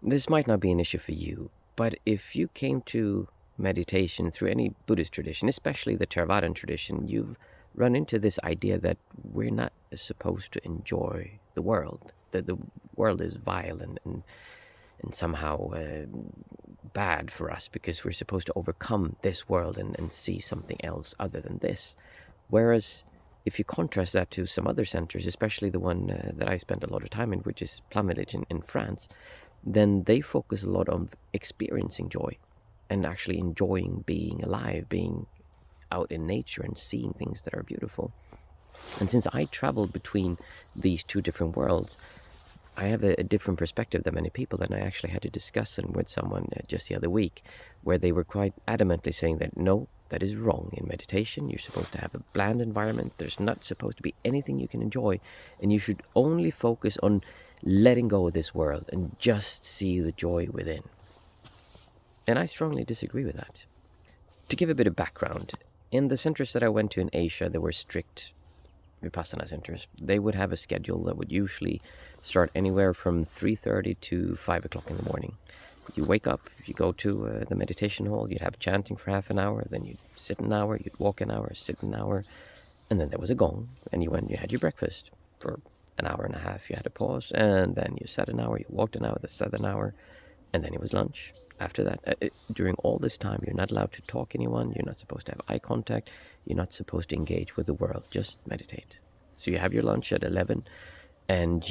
This might not be an issue for you, but if you came to meditation through any Buddhist tradition, especially the Theravadan tradition, you've run into this idea that we're not supposed to enjoy the world, that the world is vile and somehow bad for us because we're supposed to overcome this world and see something else other than this. Whereas if you contrast that to some other centers, especially the one that I spent a lot of time in, which is Plum Village in France, then they focus a lot on experiencing joy and actually enjoying being alive, being out in nature and seeing things that are beautiful. And since I traveled between these two different worlds, I have a different perspective than many people, and I actually had a discussion with someone just the other week where they were quite adamantly saying that no, that is wrong. In meditation, you're supposed to have a bland environment. There's not supposed to be anything you can enjoy, and you should only focus on letting go of this world and just see the joy within. And I strongly disagree with that. To give a bit of background, in the centers that I went to in Asia, there were strict Vipassana centers. They would have a schedule that would usually start anywhere from 3:30 to 5 o'clock in the morning. You wake up, you go to the meditation hall, you'd have chanting for half an hour, then you'd sit an hour, you'd walk an hour, sit an hour, and then there was a gong, and you went, you had your breakfast for an hour and a half, you had a pause, and then you sat an hour, you walked an hour, then sat an hour, and then it was lunch. After that, during all this time, you're not allowed to talk to anyone, you're not supposed to have eye contact, you're not supposed to engage with the world, just meditate. So you have your lunch at 11, and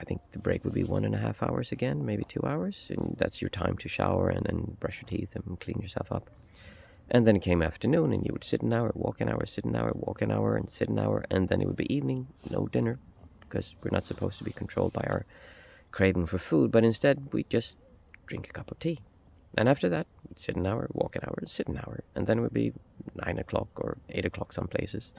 I think the break would be 1.5 hours again, maybe 2 hours, and that's your time to shower and brush your teeth and clean yourself up. And then it came afternoon, and you would sit an hour, walk an hour, sit an hour, walk an hour, and sit an hour, and then it would be evening, no dinner, because we're not supposed to be controlled by our craving for food, but instead we just drink a cup of tea. And after that, we'd sit an hour, walk an hour, sit an hour, and then it would be 9 o'clock or 8 o'clock some places.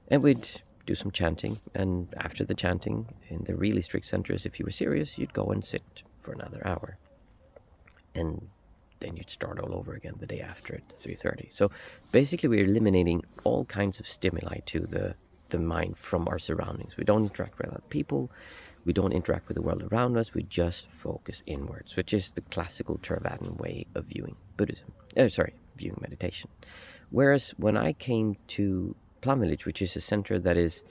And we'd do some chanting, and after the chanting, in the really strict centers, if you were serious, you'd go and sit for another hour. And then you'd start all over again the day after at 3:30. So basically we're eliminating all kinds of stimuli to the mind from our surroundings. We don't interact with other people, we don't interact with the world around us, we just focus inwards, which is the classical Theravadan way of viewing Buddhism. Viewing meditation. Whereas when I came to Plum Village, which is a center that is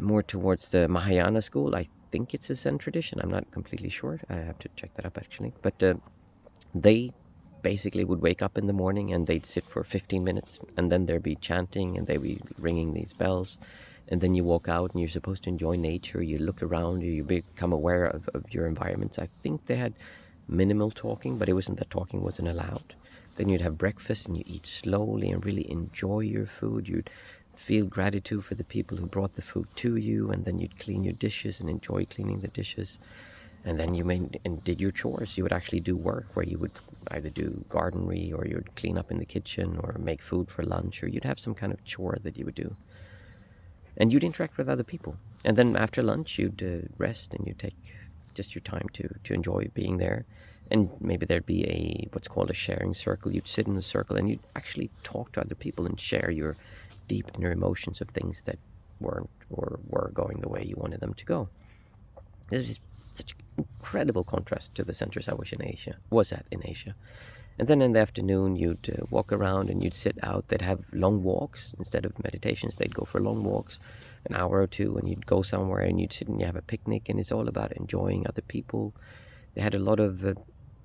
more towards the Mahayana school, I think it's a Zen tradition, I'm not completely sure, I have to check that up actually, but they basically would wake up in the morning and they'd sit for 15 minutes, and then there'd be chanting and they'd be ringing these bells, and then you walk out and you're supposed to enjoy nature, you look around, you become aware of your environments. I think they had minimal talking, but it wasn't that talking wasn't allowed. Then you'd have breakfast and you eat slowly and really enjoy your food. You'd feel gratitude for the people who brought the food to you, and then you'd clean your dishes and enjoy cleaning the dishes. And then you did your chores. You would actually do work where you would either do gardenery, or you'd clean up in the kitchen, or make food for lunch, or you'd have some kind of chore that you would do. And you'd interact with other people. And then after lunch, you'd rest and you'd take just your time to enjoy being there. And maybe there'd be what's called a sharing circle. You'd sit in a circle and you'd actually talk to other people and share your deep inner emotions of things that weren't or were going the way you wanted them to go. This is such an incredible contrast to the centers I was at in Asia. And then in the afternoon, you'd walk around and you'd sit out. They'd have long walks. Instead of meditations, they'd go for long walks, an hour or two, and you'd go somewhere and you'd sit and you have a picnic, and it's all about enjoying other people. They had a lot of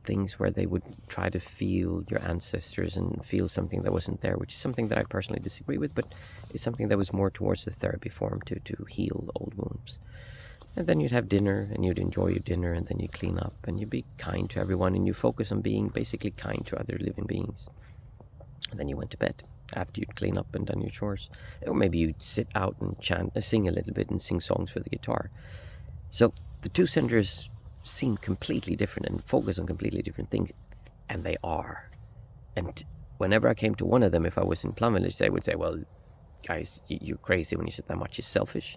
things where they would try to feel your ancestors and feel something that wasn't there, which is something that I personally disagree with, but it's something that was more towards the therapy form to heal old wounds. And then you'd have dinner and you'd enjoy your dinner, and then you clean up and you'd be kind to everyone, and you focus on being basically kind to other living beings. And then you went to bed after you'd clean up and done your chores. Or maybe you'd sit out and sing a little bit and sing songs for the guitar. So the two centers seem completely different and focus on completely different things, and they are. And whenever I came to one of them, if I was in Plum Village, they would say, well, guys, you're crazy when you sit that much. It's selfish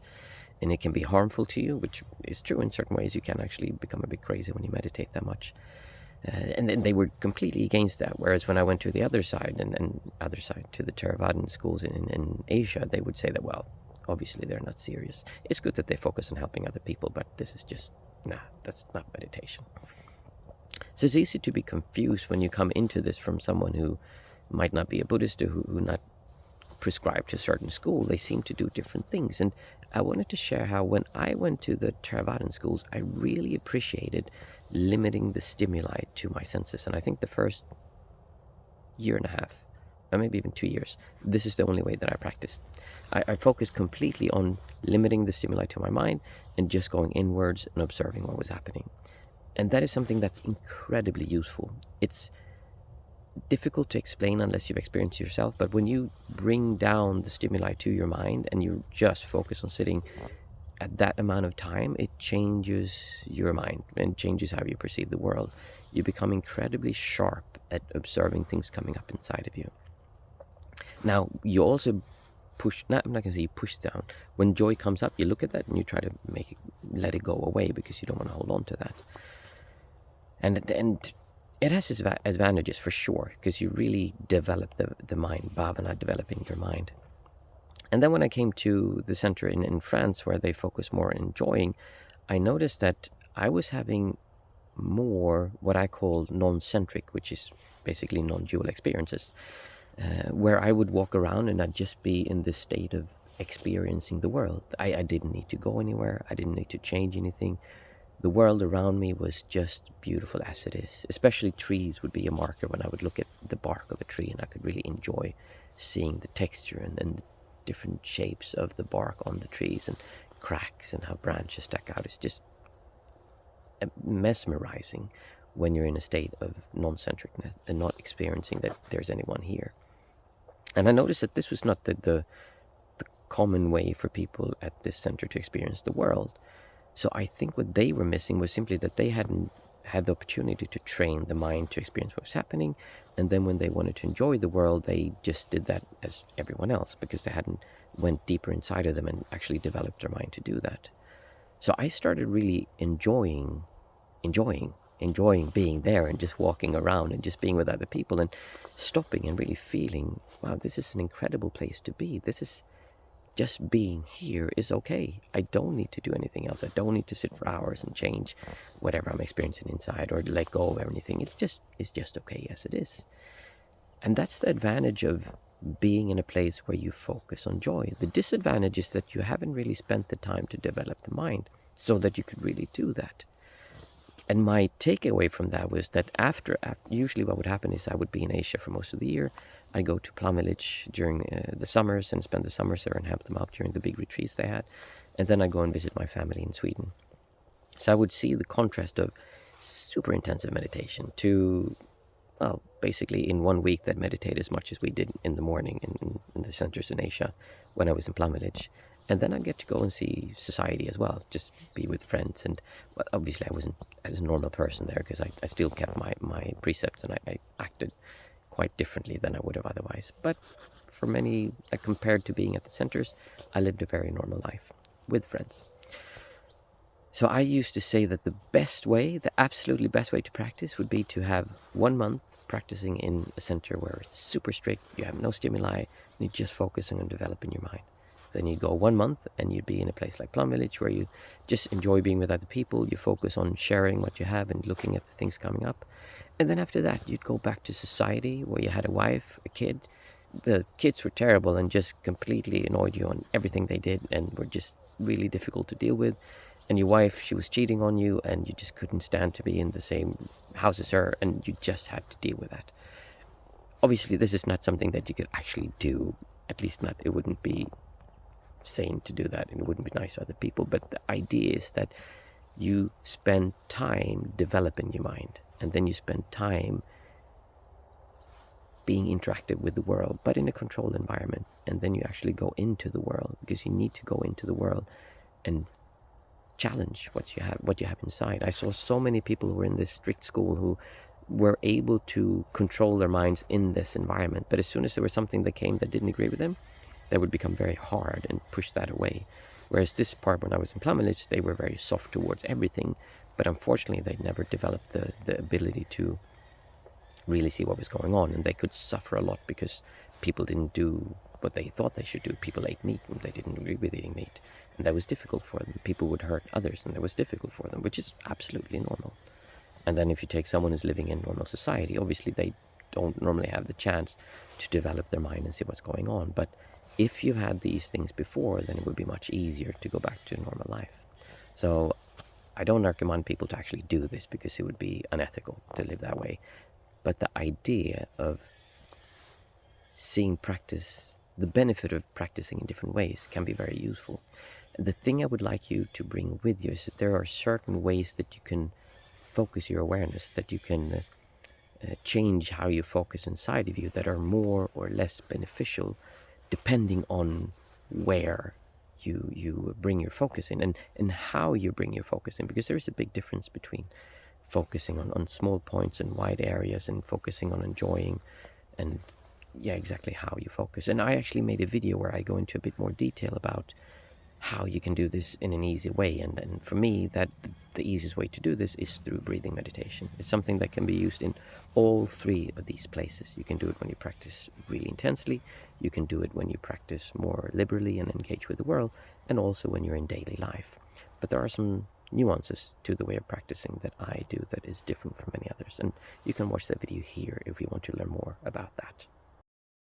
and it can be harmful to you, which is true in certain ways. You can actually become a bit crazy when you meditate that much. And then they were completely against that. Whereas when I went to the other side, and other side to the Theravadan schools in Asia, they would say that, well, obviously they're not serious. It's good that they focus on helping other people, but this is just Nah, that's not meditation. So it's easy to be confused when you come into this from someone who might not be a Buddhist or who not prescribed to a certain school. They seem to do different things. And I wanted to share how when I went to the Theravadan schools, I really appreciated limiting the stimuli to my senses. And I think the first year and a half, or maybe even 2 years, this is the only way that I practiced. I focused completely on limiting the stimuli to my mind and just going inwards and observing what was happening. And that is something that's incredibly useful. It's difficult to explain unless you've experienced it yourself, but when you bring down the stimuli to your mind and you just focus on sitting at that amount of time, it changes your mind and changes how you perceive the world. You become incredibly sharp at observing things coming up inside of you. Now, you also push, I'm not going to say you push down. When joy comes up, you look at that and you try to let it go away because you don't want to hold on to that. And it has its advantages for sure, because you really develop the mind, bhavana, developing your mind. And then when I came to the center in France, where they focus more on enjoying, I noticed that I was having more what I call non-centric, which is basically non-dual experiences, where I would walk around and I'd just be in this state of experiencing the world. I didn't need to go anywhere. I didn't need to change anything. The world around me was just beautiful as it is. Especially trees would be a marker when I would look at the bark of a tree, and I could really enjoy seeing the texture and then the different shapes of the bark on the trees and cracks and how branches stack out. It's just mesmerizing when you're in a state of non-centricness and not experiencing that there's anyone here. And I noticed that this was not the common way for people at this center to experience the world. So I think what they were missing was simply that they hadn't had the opportunity to train the mind to experience what was happening. And then when they wanted to enjoy the world, they just did that as everyone else, because they hadn't went deeper inside of them and actually developed their mind to do that. So I started really enjoying being there and just walking around and just being with other people and stopping and really feeling, wow, this is an incredible place to be. This is just being here is okay. I don't need to do anything else. I don't need to sit for hours and change whatever I'm experiencing inside or let go of anything. It's just okay as it is. And that's the advantage of being in a place where you focus on joy. The disadvantage is that you haven't really spent the time to develop the mind so that you could really do that. And my takeaway from that was that after usually what would happen is I would be in Asia for most of the year. I go to Plum Village during the summers and spend the summers there and help them out during the big retreats they had. And then I go and visit my family in Sweden. So I would see the contrast of super intensive meditation to, well, basically in 1 week that meditate as much as we did in the morning in the centers in Asia when I was in Plum Village. And then I get to go and see society as well, just be with friends. And well, obviously I wasn't as a normal person there because I still kept my precepts and I acted quite differently than I would have otherwise. But for many, compared to being at the centers, I lived a very normal life with friends. So I used to say that the absolutely best way to practice would be to have 1 month practicing in a center where it's super strict, you have no stimuli, and you're just focusing on developing your mind. Then you'd go 1 month and you'd be in a place like Plum Village where you just enjoy being with other people, you focus on sharing what you have and looking at the things coming up. And then after that, you'd go back to society where you had a wife, a kid. The kids were terrible and just completely annoyed you on everything they did and were just really difficult to deal with. And your wife, she was cheating on you and you just couldn't stand to be in the same house as her and you just had to deal with that. Obviously, this is not something that you could actually do. At least not, it wouldn't be sane to do that and it wouldn't be nice to other people. But the idea is that you spend time developing your mind and then you spend time being interactive with the world, but in a controlled environment. And then you actually go into the world because you need to go into the world and challenge what you have inside. I saw so many people who were in this strict school who were able to control their minds in this environment. But as soon as there was something that came that didn't agree with them, they would become very hard and push that away. Whereas this part, when I was in Plum Village, they were very soft towards everything. But unfortunately, they never developed the ability to really see what was going on. And they could suffer a lot because people didn't do what they thought they should do. People ate meat and they didn't agree with eating meat, and that was difficult for them. People would hurt others and that was difficult for them, which is absolutely normal. And then if you take someone who's living in normal society, obviously they don't normally have the chance to develop their mind and see what's going on. But if you had these things before, then it would be much easier to go back to normal life. So I don't recommend people to actually do this because it would be unethical to live that way. But the idea of seeing practice, the benefit of practicing in different ways can be very useful. The thing I would like you to bring with you is that there are certain ways that you can focus your awareness, that you can change how you focus inside of you, that are more or less beneficial depending on where you bring your focus in and how you bring your focus in, because there is a big difference between focusing on small points and wide areas and focusing on enjoying and exactly how you focus. And I actually made a video where I go into a bit more detail about how you can do this in an easy way, and for me that the easiest way to do this is through breathing meditation. It's something that can be used in all three of these places. You can do it when you practice really intensely, you can do it when you practice more liberally and engage with the world, and also when you're in daily life. But there are some nuances to the way of practicing that I do that is different from many others, and you can watch that video here if you want to learn more about that.